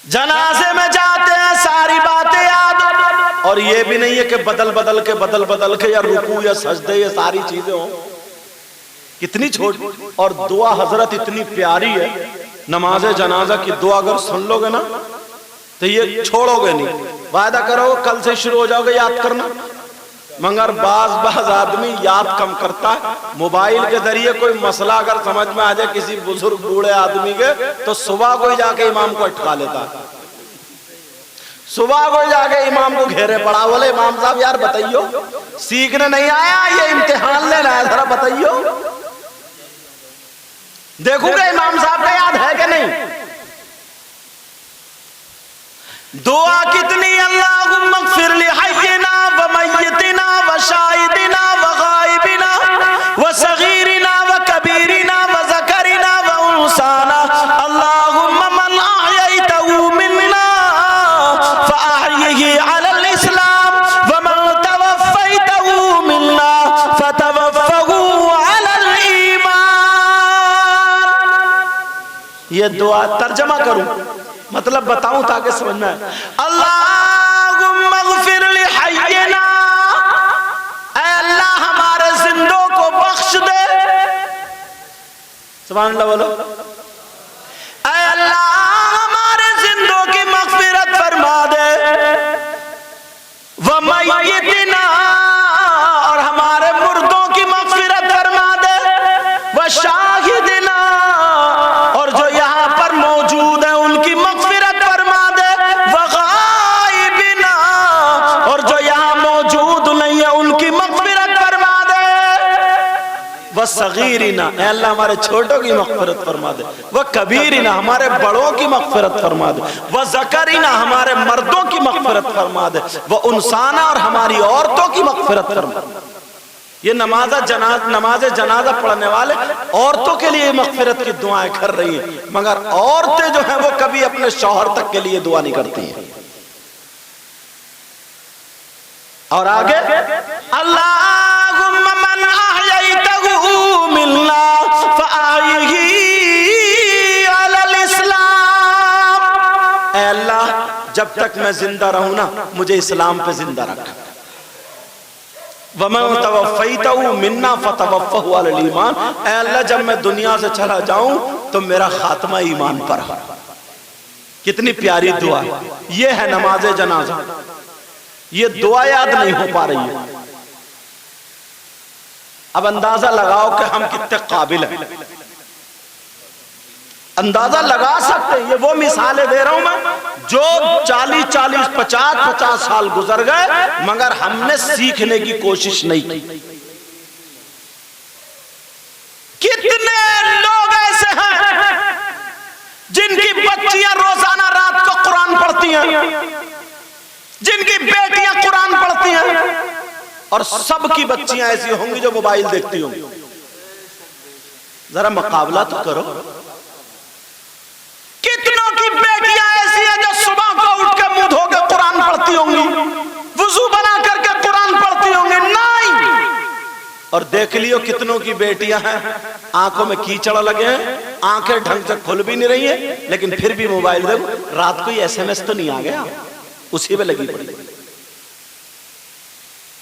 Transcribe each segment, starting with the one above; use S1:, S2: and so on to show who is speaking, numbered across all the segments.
S1: जनाजे में जाते हैं सारी बातें याद, और ये भी नहीं है कि बदल बदल के या रुकू या सजदे ये सारी चीजें हो, कितनी छोटी। और दुआ हजरत इतनी प्यारी है, नमाज जनाजा की दुआ अगर सुन लोगे ना तो ये छोड़ोगे नहीं, वायदा करोगे कल से शुरू हो जाओगे याद करना। मगर बाज आदमी याद कम करता है। मोबाइल के जरिए कोई मसला अगर समझ में आ जाए किसी बुजुर्ग बूढ़े आदमी के, तो सुबह कोई जाके इमाम को अटका लेता है, सुबह कोई जाके इमाम को घेरे पड़ा, बोले इमाम साहब यार बताइयो, सीखने नहीं आया ये इम्तिहान लेना है, जरा बताइयो, देखूंगा इमाम साहब का याद है कि नहीं। दुआ कितनी, अल्लाहुम्मा ग़फ़िर लि हय्यिना व मय्यितिना व शाहिदिना व गायबिना व सगीरिना व कबीरिना व ज़करिना व उन्साना, अल्लाहुम्मा मन अहयैतहु मिन्ना फ़अहयिही अलल इस्लाम व मन तवफ़्फ़ैतहु मिन्ना फ़तवफ़्फ़हु अलल ईमान। ये दुआ तर्जमा करूं, मतलब बताऊं ताकि समझ में आए। अल्लाहुम्मा ग़फ़िर लि हय्यिना, ऐ अल्लाह हमारे जिंदों को बख्श दे, सुभान अल्लाह बोलो। ऐ अल्लाह हमारे जिंदों की मग़फ़िरत फरमा दे, व मय्यितिना, और हमारे मुर्दों की मग़फ़िरत फरमा दे, व शाहिदिना, और जो यहाँ पर मौजूद है उनकी मग़फ़िरत फरमा दे, व गायबिना, और जो यहाँ मौजूद नहीं है उनकी मग़फ़िरत फरमा दे, व सगीरिना, अल्लाह हमारे छोटों की मग़फ़िरत फरमा दे, व कबीरिना, हमारे बड़ों की मग़फ़िरत फरमा दे, व ज़करिना, हमारे मर्दों की मग़फ़िरत फरमा दे, व उन्साना, और हमारी औरतों की मग़फ़िरत फरमा दे। ये नमाज जनाजा पढ़ने वाले औरतों के लिए मग़फ़िरत की दुआएं कर रही है, मगर औरतें जो हैं वो कभी अपने शौहर तक के लिए दुआ नहीं करती हैं। और आगे, अल्लाहुम्मा मन अहयैतहु मिन्ना फ़अहयिही अलल इस्लाम, ऐ अल्लाह जब तक मैं जिंदा रहूं ना मुझे इस्लाम पे जिंदा रख, वमन तवफ़्फ़ैतहु मिन्ना फ़तवफ़्फ़हु अलल ईमान, ऐ अल्लाह जब मैं दुनिया से चला जाऊं तो मेरा खात्मा ईमान पर हो। कितनी प्यारी दुआ, ये है नमाज जनाजा। ये दुआ याद नहीं हो पा रही है। अब अंदाजा लगाओ कि हम कितने काबिल हैं, अंदाजा लगा सकते हैं। ये वो मिसालें दे रहा हूं मैं जो 40-40, 50-50 साल गुजर गए मगर हमने सीखने की कोशिश नहीं की। कितने लोग ऐसे हैं जिनकी बच्चियां रोजाना रात को कुरान पढ़ती हैं, जिनकी बेटियां कुरान पढ़ती हैं, और सबकी बच्चियां ऐसी होंगी जो मोबाइल देखती होंगी। जरा मुकाबला तो करो। कितनों की बेटियां ऐसी हैं जो सुबह को उठ के मुंह धो के कुरान पढ़ती होंगी, वुजू बना करके कुरान पढ़ती होंगी? नहीं। और देख लियो कितनों की बेटियां हैं आंखों में कीचड़ लगे हैं, आंखें ढंग से खुल भी नहीं रही है, लेकिन फिर भी मोबाइल देखो। रात को SMS तो नहीं आ गया, उसी पे लगी पड़ी।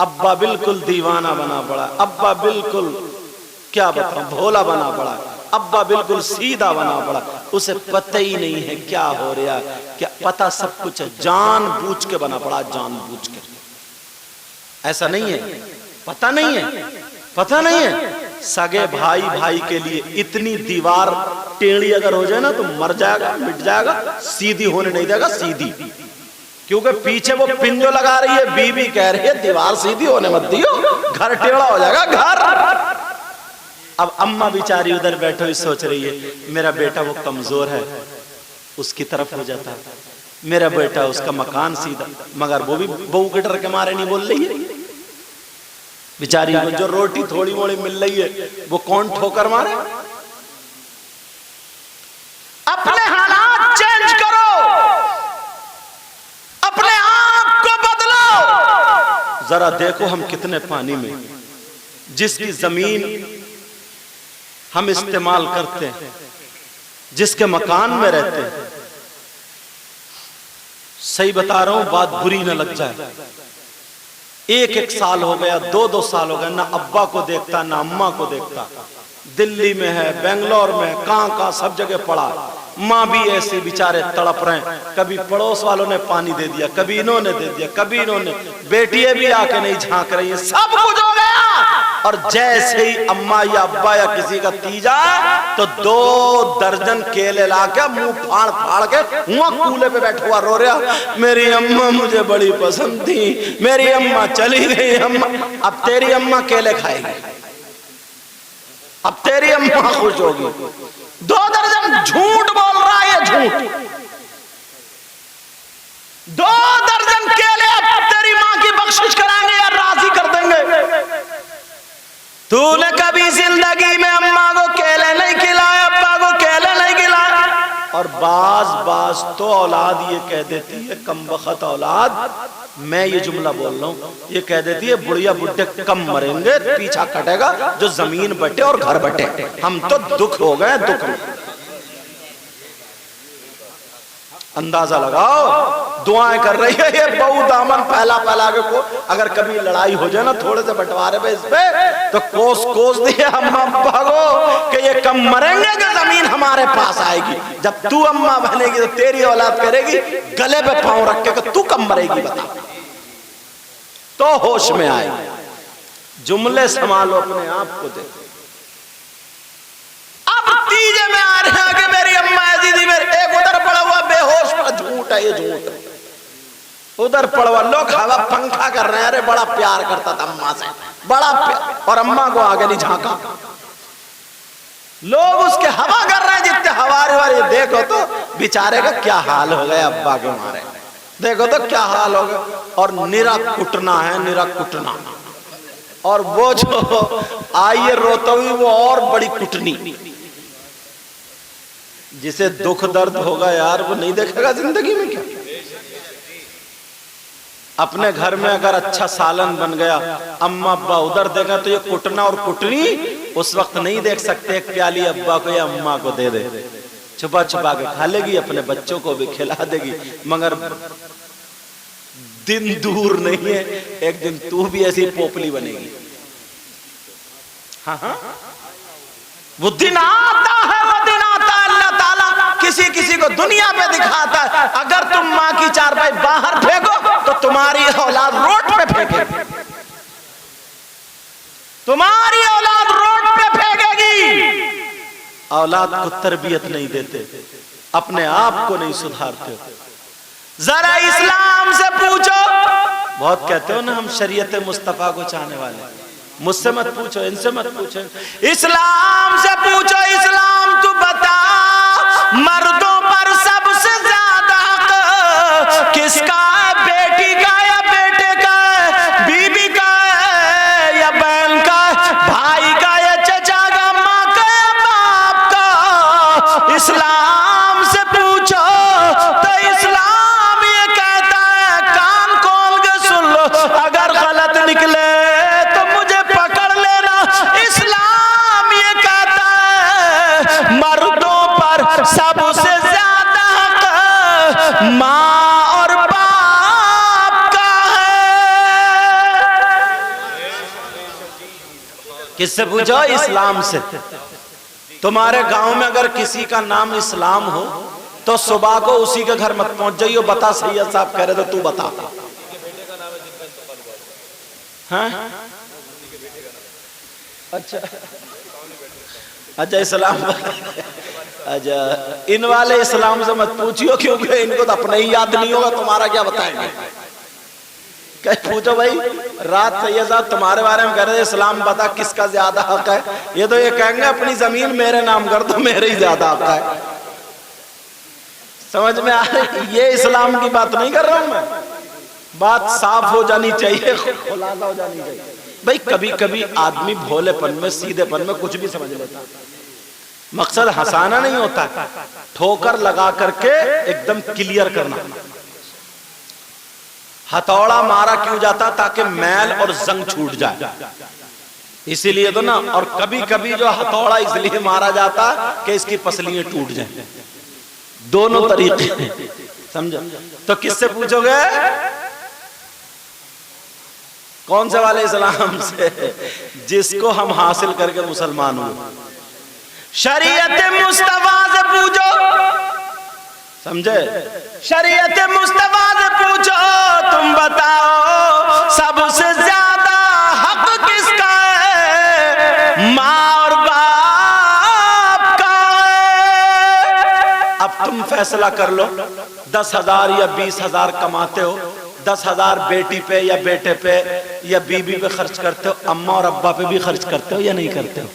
S1: अब्बा बिल्कुल दीवाना बना पड़ा, अब्बा बिल्कुल क्या बताऊं भोला बना पड़ा, अब्बा बिल्कुल सीधा बना पड़ा। उसे पता ही नहीं है क्या हो रहा, क्या पता सब कुछ है, जानबूझ के बना पड़ा, जानबूझ के। ऐसा नहीं है, पता नहीं है, पता नहीं है। सगे भाई भाई के लिए इतनी दीवार टेढ़ी अगर हो जाए ना तो मर जाएगा, मिट जाएगा, सीधी होने नहीं देगा सीधी, क्योंकि पीछे वो पिन जो लगा रही है बीवी कह रही है दीवार सीधी होने मत दियो, घर टेढ़ा हो जाएगा घर। अब अम्मा बेचारी उधर बैठो ही सोच रही है मेरा बेटा वो कमजोर है, उसकी तरफ हो जाता है, मेरा बेटा उसका मकान सीधा, मगर वो भी बहू के डर के मारे नहीं बोल रही है। बेचारी को जो रोटी थोड़ी मोड़ी मिल रही है वो कौन ठोकर मारे। अपने हालात चेंज करो, अपने आप को बदलो। जरा देखो हम कितने पानी में, जिसकी जमीन हम इस्तेमाल करते हैं, जिसके मकान में रहते हैं, सही बता रहा हूं, बात बुरी न लग जाए। एक एक साल हो गया, दो दो साल हो गया, ना अब्बा को देखता ना अम्मा को देखता। दिल्ली में है, बेंगलोर में, कहां सब जगह पड़ा। माँ भी ऐसे बेचारे तड़प रहे हैं, कभी पड़ोस वालों ने पानी दे दिया, कभी इन्होंने दे दिया, कभी इन्होंने, बेटियां भी आके नहीं झांक रही है, सब कुछ हो गया। और जैसे ही अम्मा या अब्बा या किसी का तीजा तो 2 दर्जन केले लाके मुंह फाड़ फाड़ के वहां कूले पे बैठा हुआ रो रहा, मेरी अम्मा मुझे बड़ी पसंद थी, मेरी अम्मा चली गई। अम्मा, अब तेरी अम्मा केले खाएगी, अब तेरी अम्मा खुश होगी। 2 दर्जन झूठ बोल रहा है, झूठ। 2 दर्जन केले अब तेरी मां की बख्शिश कराएंगे या राजी कर देंगे। तूने कभी जिंदगी में अम्मा को केले नहीं खिलाए, अब्बा को केले नहीं खिलाए। और बाज तो औलाद ये कह देती है, कमबख्त औलाद, मैं ये जुमला बोल रहा हूं, ये कह देती है बुढ़िया बुढ़े कम मरेंगे, पीछा कटेगा जो जमीन बटे और घर बटे। हम तो दुख हो गए, दुख में। अंदाजा लगाओ, दुआएं कर रही है ये बहू दामन पहला के को। अगर कभी लड़ाई हो जाए ना थोड़े से बंटवारे पे, इस पे तो कोस दिए अम्मा अब्बा को कि ये कम मरेंगे कि जमीन हमारे पास आएगी। जब तू अम्मा बनेगी तो तेरी औलाद करेगी गले पे पांव रख के कि तू कम मरेगी, बता, तो होश में आएगी। जुमले संभालो अपने आप को। देखो अब तीजे में आ रहे हैं कि मेरी अम्मा ऐसी थी, मेरे एक उधर पड़ा हुआ बेहोश पड़ा, झूठ है ये, झूठ है। उधर पड़वा लोग हवा पंखा कर रहे हैं, अरे बड़ा प्यार करता था अम्मा से, बड़ा प्यार, और अम्मा को आगे नहीं झांका। लोग उसके हवा कर रहे हैं जितने हवारे, देखो तो बेचारे का क्या हाल हो गया अब्बा के मारे, देखो तो क्या हाल हो गया। और निरा कुटना है, निरा कुटना। और वो जो आई रोता हुई वो और बड़ी कुटनी। जिसे दुख दर्द होगा यार वो नहीं देखेगा जिंदगी में क्या। अपने घर में अगर अच्छा सालन बन गया, अम्मा अब्बा उधर देगा तो ये कुटना और कुटनी उस वक्त नहीं देख सकते। एक प्याली अब्बा को या अम्मा को दे दे, छुपा छुपा के खा लेगी, अपने बच्चों को भी खिला देगी। मगर दिन दूर नहीं है, एक दिन तू भी ऐसी पोपली बनेगी। हाँ, वो दिन आता है, वो दिन आता है। अल्लाह ताला किसी को दुनिया में दिखाता है। अगर तुम माँ की चारपाई बाहर फेंको तो तुम्हारी औलाद रोड पे फेंकेगी, तुम्हारी औलाद रोड पे फेंकेगी। औलाद को तरबियत नहीं देते, अपने आप को नहीं सुधारते। जरा इस्लाम से पूछो। बहुत कहते हो ना हम शरीयत मुस्तफा को चाहने वाले, मुझसे मत पूछो, इनसे मत पूछो, इस्लाम से पूछो। इस्लाम तू बता, मर्दों पर सबसे ज्यादा हक किसका है? बेटी का या बेटे का है? बीबी का है या बहन का है? भाई का या चचा का? माँ का या बाप का? इस्लाम से पूछो तो इस्लाम ये कहता है, कान खोल के सुन लो, अगर गलत निकले सबसे ज्यादा हक माँ और बाप का है। किससे पूछो? इस्लाम से। तुम्हारे गांव में अगर किसी का नाम इस्लाम हो तो सुबह को उसी के घर मत पहुंच जाइयो, बता सैयद साहब कह रहे थे, तू बता। हाँ? अच्छा इस्लाम, अच्छा इन वाले इस्लाम से मत पूछियो, क्योंकि इनको तो अपना ही याद नहीं होगा, तुम्हारा क्या बताएंगे। कहीं पूछो भाई, रात सैयद साहब तुम्हारे बारे में कह रहे थे इस्लाम बता किसका ज्यादा हक है, ये तो ये कहेंगे अपनी जमीन मेरे नाम कर दो, मेरे ही ज्यादा हक है। समझ में आ रही? ये इस्लाम की बात नहीं कर रहा हूं मैं, बात साफ हो जानी चाहिए, खुलासा हो जानी चाहिए। भाई कभी कभी आदमी भोलेपन में, सीधेपन में कुछ भी समझ लेता। मकसद हंसाना नहीं होता, ठोकर लगा करके एकदम क्लियर करना। हथौड़ा मारा क्यों जाता? ताकि मैल और जंग छूट जाए, इसीलिए तो ना। और कभी कभी जो हथौड़ा इसलिए मारा जाता कि इसकी पसलियां टूट जाए। दोनों तरीके समझो? तो किससे पूछोगे? कौन से वाले इस्लाम से? जिसको हम हासिल करके मुसलमान हुए। शरीयत मुस्तफा से पूछो, समझे? शरीयत मुस्तफा से पूछो, तुम बताओ सबसे ज्यादा हक किसका है? माँ और बाप का है। अब तुम फैसला कर लो, 10,000 या 20,000 कमाते हो, 10,000 बेटी पे या बेटे पे या बीबी पे खर्च करते हो, अम्मा और अब्बा पे भी खर्च करते हो या नहीं करते हो?